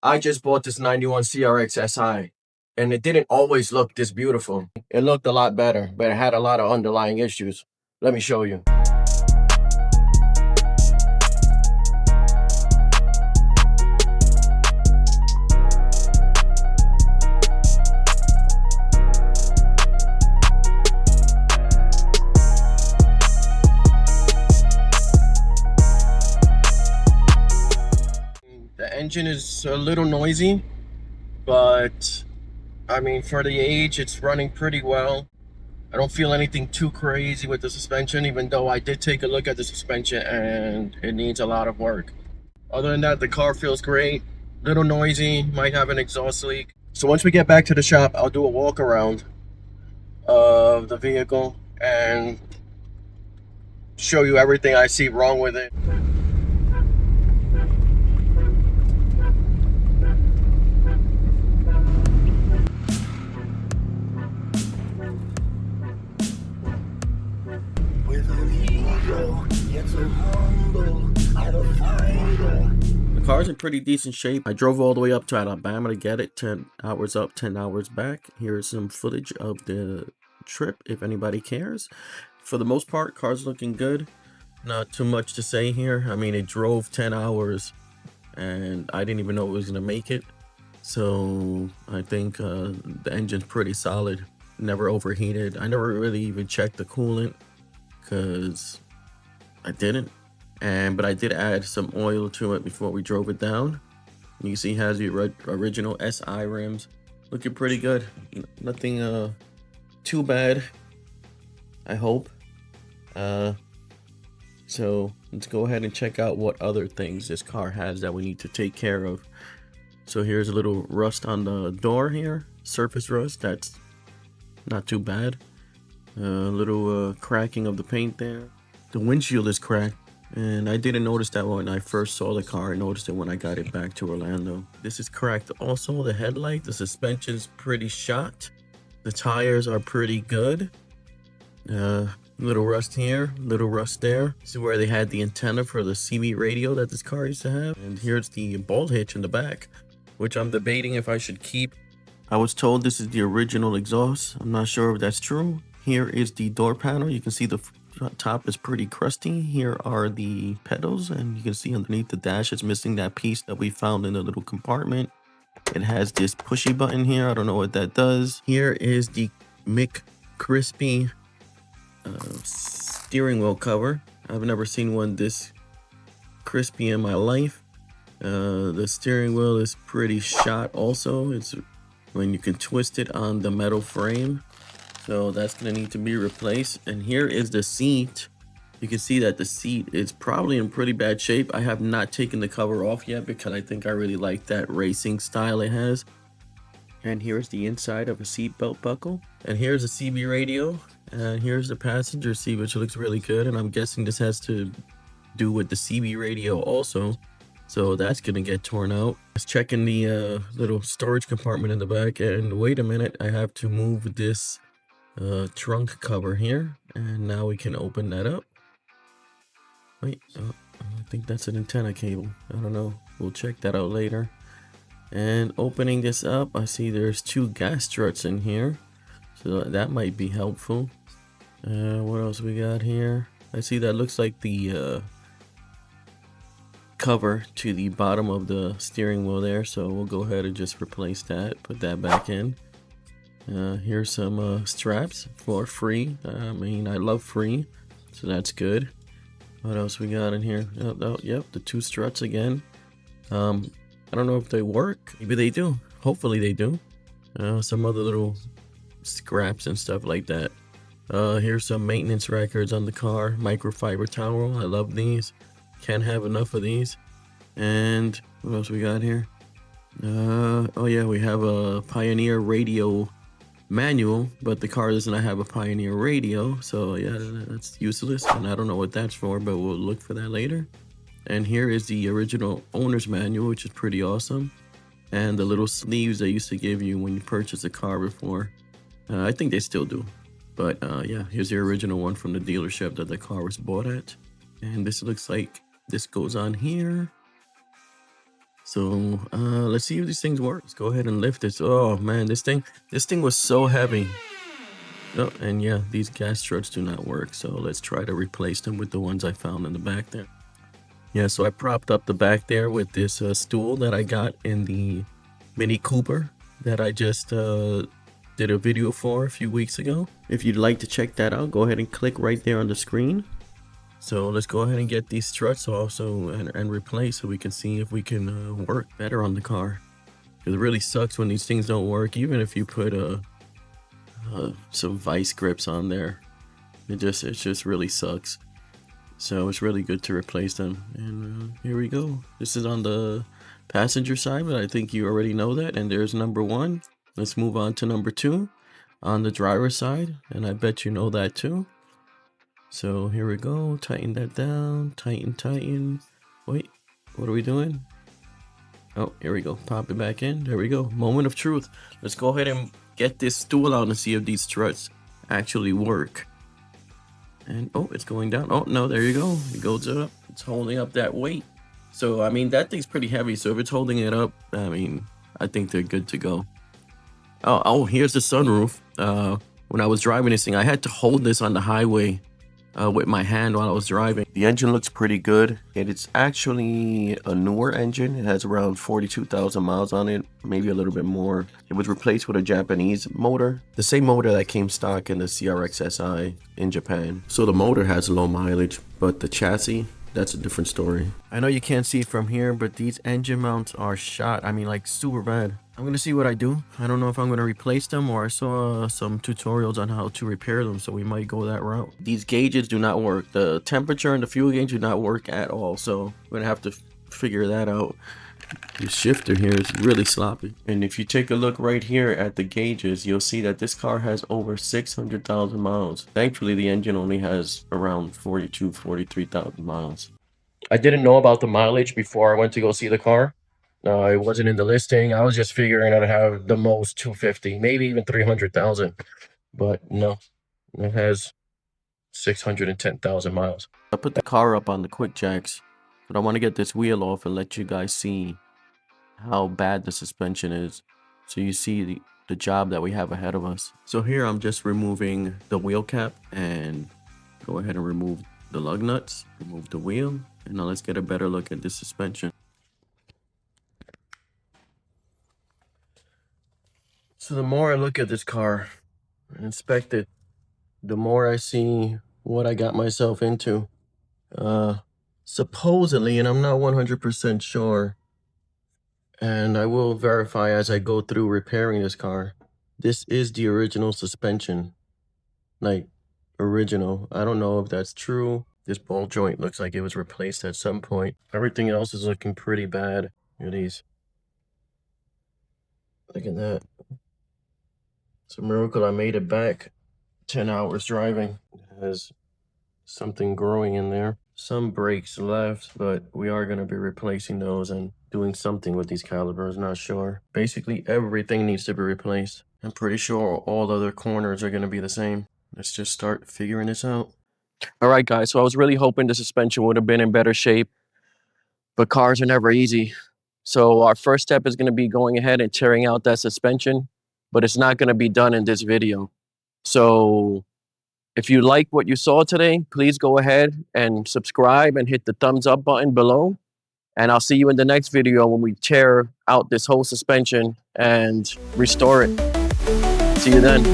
I just bought this 91 CRX Si, and it didn't always look this beautiful. It looked a lot better, but it had a lot of underlying issues. Let me show you. The engine is a little noisy, but I mean, for the age, it's running pretty well. I don't feel anything too crazy with the suspension, even though I did take a look at the suspension and it needs a lot of work. Other than that, the car feels great. Little noisy, might have an exhaust leak. So once we get back to the shop, I'll do a walk around of the vehicle and show you everything I see wrong with it. The car's in pretty decent shape. I drove all the way up to Alabama to get it, 10 hours up, 10 hours back. Here's some footage of the trip if anybody cares. For the most part, car's looking good. Not too much to say here. I mean, it drove 10 hours and I didn't even know it was gonna make it. So I think the engine's pretty solid. Never overheated. I never really even checked the coolant because I didn't. But I did add some oil to it before we drove it down. You can see it has the original SI rims, looking pretty good. Nothing too bad, I hope. So let's go ahead and check out what other things this car has that we need to take care of. So here's a little rust on the door here, surface rust. That's not too bad. A little cracking of the paint there. The windshield is cracked. And I didn't notice that when I first saw the car. I noticed it when I got it back to Orlando. This is cracked also, the headlight. The suspension's pretty shot. The tires are pretty good. Little rust here, little rust there. This is where they had the antenna for the CB radio that this car used to have. And here's the ball hitch in the back, which I'm debating if I should keep. I was told this is the original exhaust. I'm not sure if that's true. Here is the door panel. You can see the top is pretty crusty. Here are the pedals, and you can see underneath the dash it's missing that piece that we found in the little compartment. It has this pushy button here. I don't know what that does. Here is the McCrispy steering wheel cover. I've never seen one this crispy in my life. The steering wheel is pretty shot also. It's when you can twist it on the metal frame. So that's gonna need to be replaced. And here is the seat. You can see that the seat is probably in pretty bad shape. I have not taken the cover off yet because I think I really like that racing style it has. And here's the inside of a seat belt buckle. And here's a CB radio. And here's the passenger seat, which looks really good. And I'm guessing this has to do with the CB radio also. So that's gonna get torn out. Let's check in the little storage compartment in the back. And wait a minute, I have to move this trunk cover here, and now we can open that up. Wait, I think that's an antenna cable. I don't know, we'll check that out later. And opening this up, I see there's two gas struts in here, so that might be helpful. What else we got here? I see that looks like the cover to the bottom of the steering wheel there, so we'll go ahead and just replace that, put that back in. Here's some straps for free. I mean, I love free, so that's good. What else we got in here? Yep, the two struts again. I don't know if they work. Maybe they do. Hopefully they do. Some other little scraps and stuff like that. Here's some maintenance records on the car. Microfiber towel. I love these. Can't have enough of these. And what else we got here? Oh yeah, we have a Pioneer radio manual, but the car doesn't have a Pioneer radio, so yeah, that's useless, and I don't know what that's for, but we'll look for that later. And here is the original owner's manual, which is pretty awesome, and the little sleeves they used to give you when you purchased a car before. I think they still do, but yeah, here's the original one from the dealership that the car was bought at. And this looks like this goes on here. So let's see if these things work. Let's go ahead and lift this. Oh man, this thing was so heavy. Oh, and yeah, these gas struts do not work. So let's try to replace them with the ones I found in the back there. Yeah, so I propped up the back there with this stool that I got in the Mini Cooper that I just did a video for a few weeks ago. If you'd like to check that out, go ahead and click right there on the screen. So let's go ahead and get these struts also and replace so we can see if we can work better on the car. Because it really sucks when these things don't work, even if you put some vice grips on there. It just really sucks. So it's really good to replace them. And here we go. This is on the passenger side, but I think you already know that. And there's number 1. Let's move on to number 2 on the driver's side. And I bet you know that too. So here we go. Tighten that down. Tighten. Wait, what are we doing? Oh, here we go. Pop it back in. There we go. Moment of truth. Let's go ahead and get this stool out and see if these struts actually work. And oh, it's going down. Oh no, there you go. It goes up. It's holding up that weight. So I mean, that thing's pretty heavy. So if it's holding it up, I mean, I think they're good to go. Oh, here's the sunroof. When I was driving this thing, I had to hold this on the highway with my hand while I was driving. The engine looks pretty good. And it's actually a newer engine. It has around 42,000 miles on it, maybe a little bit more. It was replaced with a Japanese motor, the same motor that came stock in the CRX Si in Japan. So the motor has low mileage, but the chassis, that's a different story. I know you can't see it from here, but these engine mounts are shot. I mean, like, super bad. I'm gonna see what I do. I don't know if I'm gonna replace them, or I saw some tutorials on how to repair them, so we might go that route. These gauges do not work. The temperature and the fuel gauge do not work at all, so we're gonna have to figure that out. The shifter here is really sloppy. And if you take a look right here at the gauges, you'll see that this car has over 600,000 miles. Thankfully, the engine only has around 43,000 miles. I didn't know about the mileage before I went to go see the car. It wasn't in the listing. I was just figuring I'd have the most 250, maybe even 300,000. But no, it has 610,000 miles. I put the car up on the quick jacks, but I want to get this wheel off and let you guys see how bad the suspension is. So you see the job that we have ahead of us. So here I'm just removing the wheel cap and go ahead and remove the lug nuts, remove the wheel. And now let's get a better look at the suspension. So the more I look at this car and inspect it, the more I see what I got myself into. Supposedly, and I'm not 100% sure, and I will verify as I go through repairing this car, this is the original suspension. Like, original. I don't know if that's true. This ball joint looks like it was replaced at some point. Everything else is looking pretty bad. Look at these. Look at that. It's a miracle I made it back 10 hours driving. It has something growing in there. Some brakes left, but we are going to be replacing those and doing something with these calipers, not sure. Basically, everything needs to be replaced. I'm pretty sure all other corners are going to be the same. Let's just start figuring this out. All right, guys, so I was really hoping the suspension would have been in better shape, but cars are never easy. So our first step is going to be going ahead and tearing out that suspension, but it's not going to be done in this video. So if you like what you saw today, please go ahead and subscribe and hit the thumbs up button below. And I'll see you in the next video when we tear out this whole suspension and restore it. See you then.